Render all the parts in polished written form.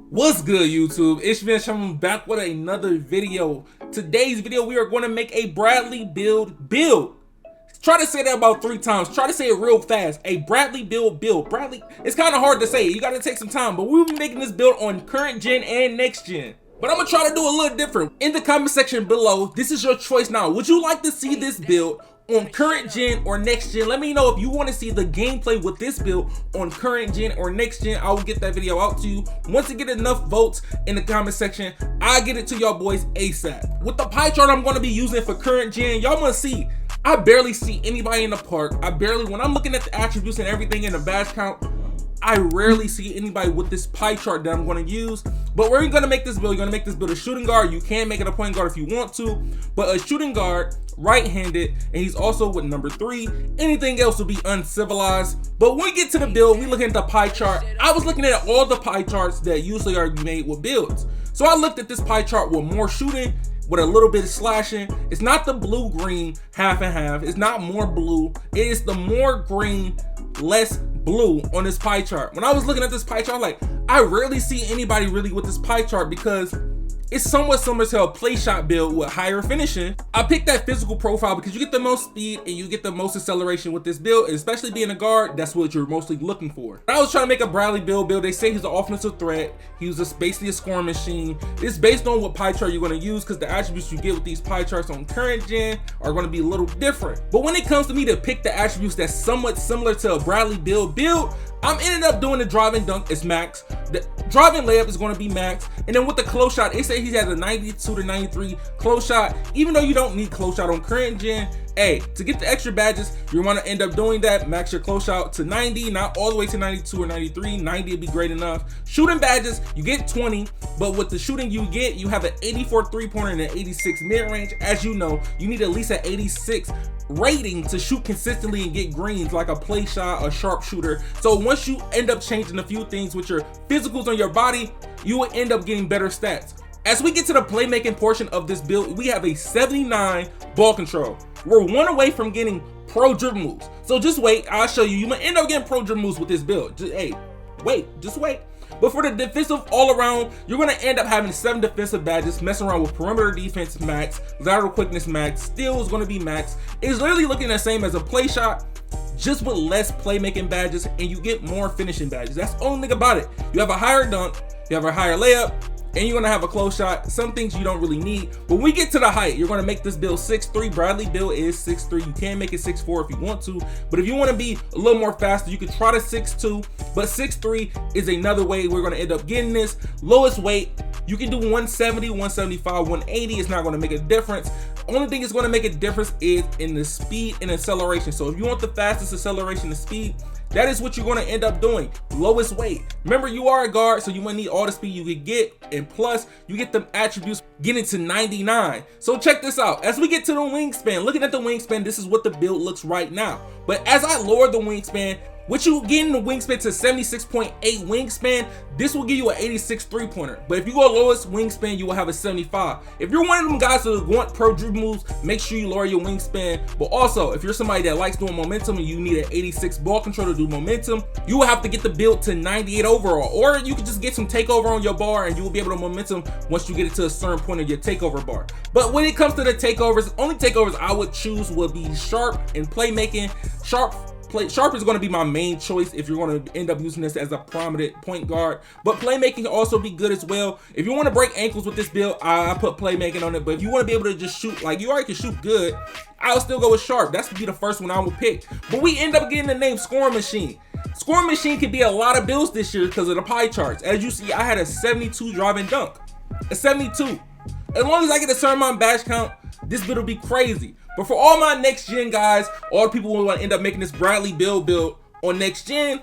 What's good, YouTube? It's me, ChaMoma, back with another video. Today's video, we are going to make a Bradley build. Try to say that about 3 times. Try to say it real fast. A Bradley build. Bradley, it's kind of hard to say. You got to take some time, but we'll be making this build on current gen and next gen. But I'm going to try to do a little different. In the comment section below, this is your choice now. Would you like to see this build on current gen or next gen? Let me know if you want to see the gameplay with this build on current gen or next gen. I will get that video out to you. Once you get enough votes in the comment section, I'll get it to y'all boys ASAP. With the pie chart I'm going to be using for current gen, y'all gonna see I barely see anybody in the park. When I'm looking at the attributes and everything in the badge count, I rarely see anybody with this pie chart that I'm going to use. But we're going to make this build. You're going to make this build a shooting guard. You can make it a point guard if you want to, but a shooting guard, right-handed, and he's also with number 3. Anything else will be uncivilized. But when we get to the build, we look at the pie chart. I was looking at all the pie charts that usually are made with builds. So I looked at this pie chart with more shooting, with a little bit of slashing. It's not the blue-green half and half. It's not more blue. It is the more green, less blue on this pie chart. When I was looking at this pie chart, like, I rarely see anybody really with this pie chart because it's somewhat similar to a play shot build with higher finishing. I picked that physical profile because you get the most speed and you get the most acceleration with this build, and especially being a guard, that's what you're mostly looking for. I was trying to make a Bradley build. They say he's an offensive threat. He was just basically a scoring machine. It's based on what pie chart you're going to use because the attributes you get with these pie charts on current gen are going to be a little different. But when it comes to me to pick the attributes that's somewhat similar to a Bradley build, I'm ended up doing the driving dunk is max. The driving layup is going to be max. And then with the close shot, they say he has a 92 to 93 close shot. Even though you don't need close shot on current gen, hey, to get the extra badges, you want to end up doing that. Max your close shot to 90, not all the way to 92 or 93. 90 would be great enough. Shooting badges, you get 20, but with the shooting you get, you have an 84 3-pointer and an 86 mid-range. As you know, you need at least an 86 rating to shoot consistently and get greens like a play shot, a sharpshooter. So once you end up changing a few things with your physicals on your body, you will end up getting better stats. As we get to the playmaking portion of this build, we have a 79 ball control. We're 1 away from getting pro dribble moves. So just wait, I'll show you. You might end up getting pro dribble moves with this build. Just wait. But for the defensive all around, you're going to end up having 7 defensive badges, messing around with perimeter defense max, lateral quickness max, steal is going to be max. It's literally looking the same as a play shot, just with less playmaking badges, and you get more finishing badges. That's the only thing about it. You have a higher dunk, you have a higher layup, and you're gonna have a close shot. Some things you don't really need. But when we get to the height, you're gonna make this build 6'3". Bradley build is 6'3". You can make it 6'4" if you want to, but if you want to be a little more faster, you could try to 6'2", but 6'3" is another way we're gonna end up getting this. Lowest weight, you can do 170, 175, 180. It's not gonna make a difference. Only thing it's gonna make a difference is in the speed and acceleration. So if you want the fastest acceleration and speed, that is what you're going to end up doing. Lowest weight. Remember, you are a guard, so you might need all the speed you could get, and plus you get them attributes getting to 99. So check this out. As we get to the wingspan, looking at the wingspan, this is what the build looks right now. But as I lower the wingspan, what you getting the wingspan to 76.8 wingspan, this will give you an 86 3-pointer. But if you go lowest wingspan, you will have a 75. If you're one of them guys who want pro dribble moves, make sure you lower your wingspan. But also, if you're somebody that likes doing momentum and you need an 86 ball control to do momentum, you will have to get the build to 98 overall. Or you can just get some takeover on your bar and you will be able to momentum once you get it to a certain point of your takeover bar. But when it comes to the takeovers, only takeovers I would choose would be sharp and playmaking. Sharp is going to be my main choice if you're going to end up using this as a prominent point guard, but playmaking can also be good as well. If you want to break ankles with this build, I put playmaking on it, but if you want to be able to just shoot, like you already can shoot good, I'll still go with sharp. That's be the first one I would pick. But we end up getting the name scoring machine. Scoring machine could be a lot of builds this year because of the pie charts. As you see, I had a 72 driving dunk, a 72. As long as I get a certain amount of badge count, this build will be crazy. But for all my next gen guys, all the people who want to end up making this Bradley build on next gen,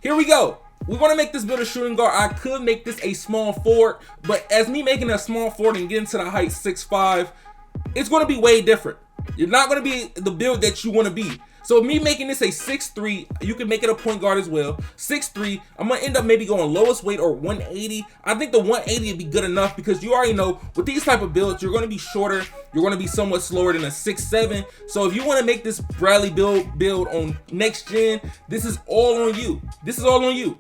here we go. We're going to make this build a shooting guard. I could make this a small forward, but as me making a small forward and getting to the height 6'5", it's going to be way different. You're not going to be the build that you want to be. So me making this a 6'3", you can make it a point guard as well. 6'3", I'm gonna end up maybe going lowest weight or 180. I think the 180 would be good enough because you already know with these type of builds, you're gonna be shorter, you're gonna be somewhat slower than a 6'7". So if you wanna make this Bradley build on next gen, this is all on you. This is all on you.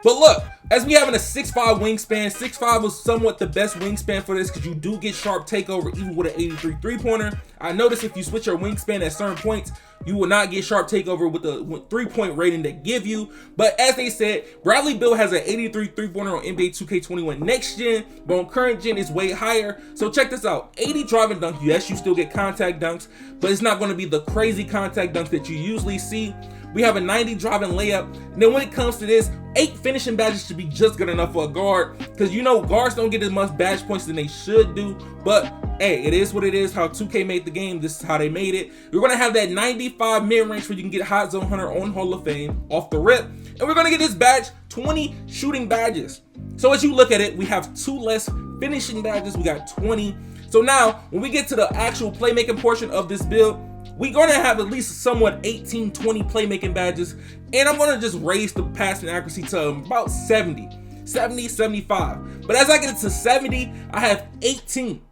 But look, as we having a 6'5 wingspan, 6'5 was somewhat the best wingspan for this because you do get sharp takeover even with an 83 3-pointer. I noticed if you switch your wingspan at certain points, you will not get sharp takeover with the 3-point rating they give you. But as they said, Bradley Beal has an 83 3-pointer on NBA 2K21 next gen, but on current gen it's way higher. So check this out, 80 driving dunk. Yes, you still get contact dunks, but it's not going to be the crazy contact dunks that you usually see. We have a 90 driving layup. And then when it comes to this, 8 finishing badges should be just good enough for a guard, because you know guards don't get as much badge points than they should do. But hey, it is what it is. How 2K made the game, this is how they made it. We're gonna have that 95 mid-range where you can get hot zone hunter on Hall of Fame off the rip, and we're gonna get this badge 20 shooting badges. So as you look at it, we have 2 less finishing badges. We got 20. So now when we get to the actual playmaking portion of this build, we're gonna have at least somewhat 18, 20 playmaking badges, and I'm gonna just raise the passing accuracy to about 70, 75. But as I get to 70, I have 18.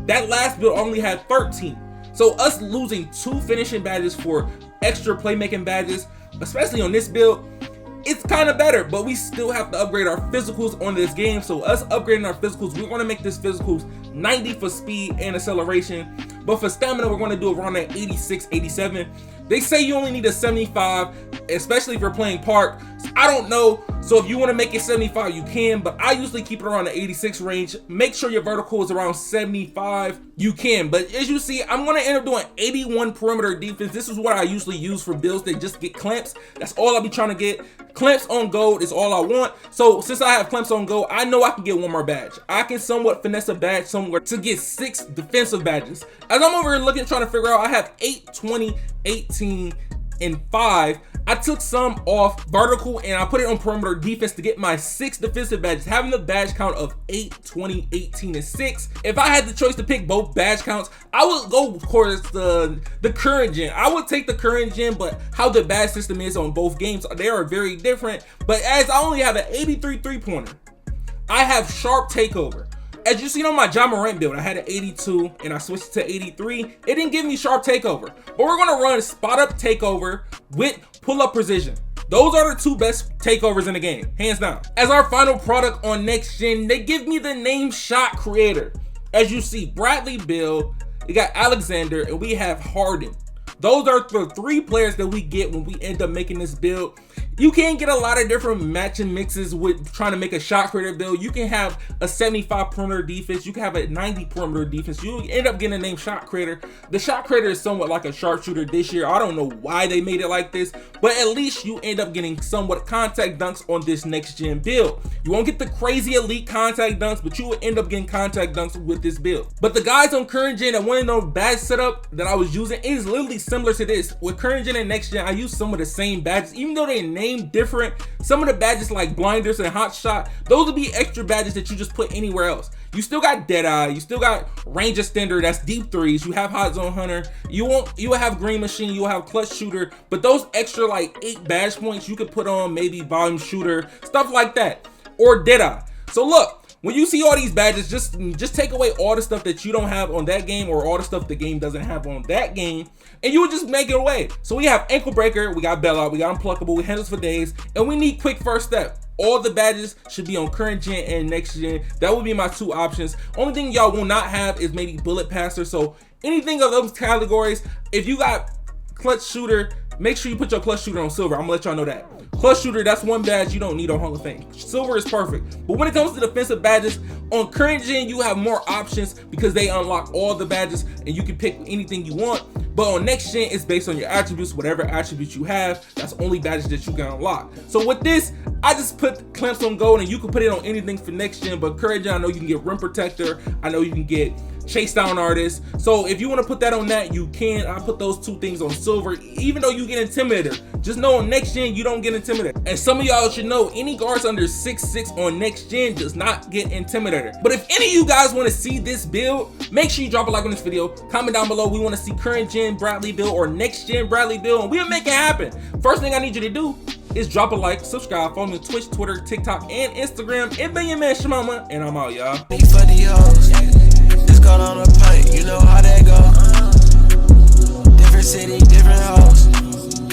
That last build only had 13. So us losing 2 finishing badges for extra playmaking badges, especially on this build, it's kind of better, but we still have to upgrade our physicals on this game. So us upgrading our physicals, we're gonna make this physicals 90 for speed and acceleration. But for stamina, we're gonna do around that 86, 87. They say you only need a 75, especially if you're playing park. So I don't know. So if you want to make it 75, you can, but I usually keep it around the 86 range. Make sure your vertical is around 75. You can, but as you see, I'm gonna end up doing 81 perimeter defense. This is what I usually use for builds that just get clamps. That's all I'll be trying to get. Clamps on gold is all I want. So since I have clamps on gold, I know I can get one more badge. I can somewhat finesse a badge somewhere to get 6 defensive badges. As I'm over here looking, trying to figure out, I have 8, 20, 18, and 5. I took some off vertical and I put it on perimeter defense to get my 6 defensive badges, having the badge count of 8, 20, 18, and 6. If I had the choice to pick both badge counts, I would go, of course, the current gen. I would take the current gen, but how the badge system is on both games, they are very different. But as I only have an 83 3-pointer, I have sharp takeover. As you seen on my morant build, I had an 82 and I switched to 83. It didn't give me sharp takeover, but we're gonna run spot up takeover with pull up precision. Those are the 2 best takeovers in the game, hands down. As our final product on next gen, they give me the name shot creator. As you see, Bradley Beal, we got Alexander, and we have Harden. Those are the 3 players that we get when we end up making this build. You can get a lot of different matching mixes with trying to make a shot creator build. You can have a 75 perimeter defense. You can have a 90 perimeter defense. You end up getting the name shot creator. The shot creator is somewhat like a sharpshooter this year. I don't know why they made it like this, but at least you end up getting somewhat contact dunks on this next gen build. You won't get the crazy elite contact dunks, but you will end up getting contact dunks with this build. But the guys on current gen that want to know badge setup that I was using is literally similar to this. With current gen and next gen, I use some of the same badges, even though they named different. Some of the badges like blinders and hot shot, those will be extra badges that you just put anywhere else. You still got Deadeye, you still got range extender, that's deep threes, you have hot zone hunter, you will have green machine, you'll have clutch shooter, but those extra like 8 badge points you could put on maybe volume shooter, stuff like that, or Deadeye. So look, when you see all these badges, just take away all the stuff that you don't have on that game or all the stuff the game doesn't have on that game, and you would just make it away. So we have ankle breaker, we got bailout, we got unpluckable, we handles for days, and we need quick first step. All the badges should be on current gen and next gen. That would be my 2 options. Only thing y'all will not have is maybe bullet passer. So anything of those categories, if you got clutch shooter, make sure you put your clutch shooter on silver. I'm gonna let y'all know that. Clutch shooter, that's 1 badge you don't need on Hall of Fame. Silver is perfect. But when it comes to defensive badges, on current gen you have more options because they unlock all the badges and you can pick anything you want. But on next gen, it's based on your attributes. Whatever attributes you have, that's only badges that you can unlock. So with this, I just put clamps on gold, and you can put it on anything for next gen. But current gen, I know you can get rim protector. I know you can get chase down artist. So if you want to put that on that, you can. I put those 2 things on silver, even though you get intimidator. Just know on next gen, you don't get intimidator. And some of y'all should know, any guards under 6'6" on next gen does not get intimidator. But if any of you guys want to see this build, make sure you drop a like on this video. Comment down below. We want to see current gen Bradley build or next gen Bradley build, and we'll make it happen. First thing I need you to do is drop a like, subscribe, follow me on Twitch, Twitter, TikTok, and Instagram. It been your man ChaMoma, and I'm out, y'all. Going on a pint, you know how that go. Different city, different house.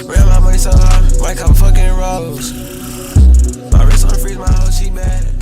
Ran my money so high, like I'm fucking Rose. My wrist on the freeze, my hoe, she bad.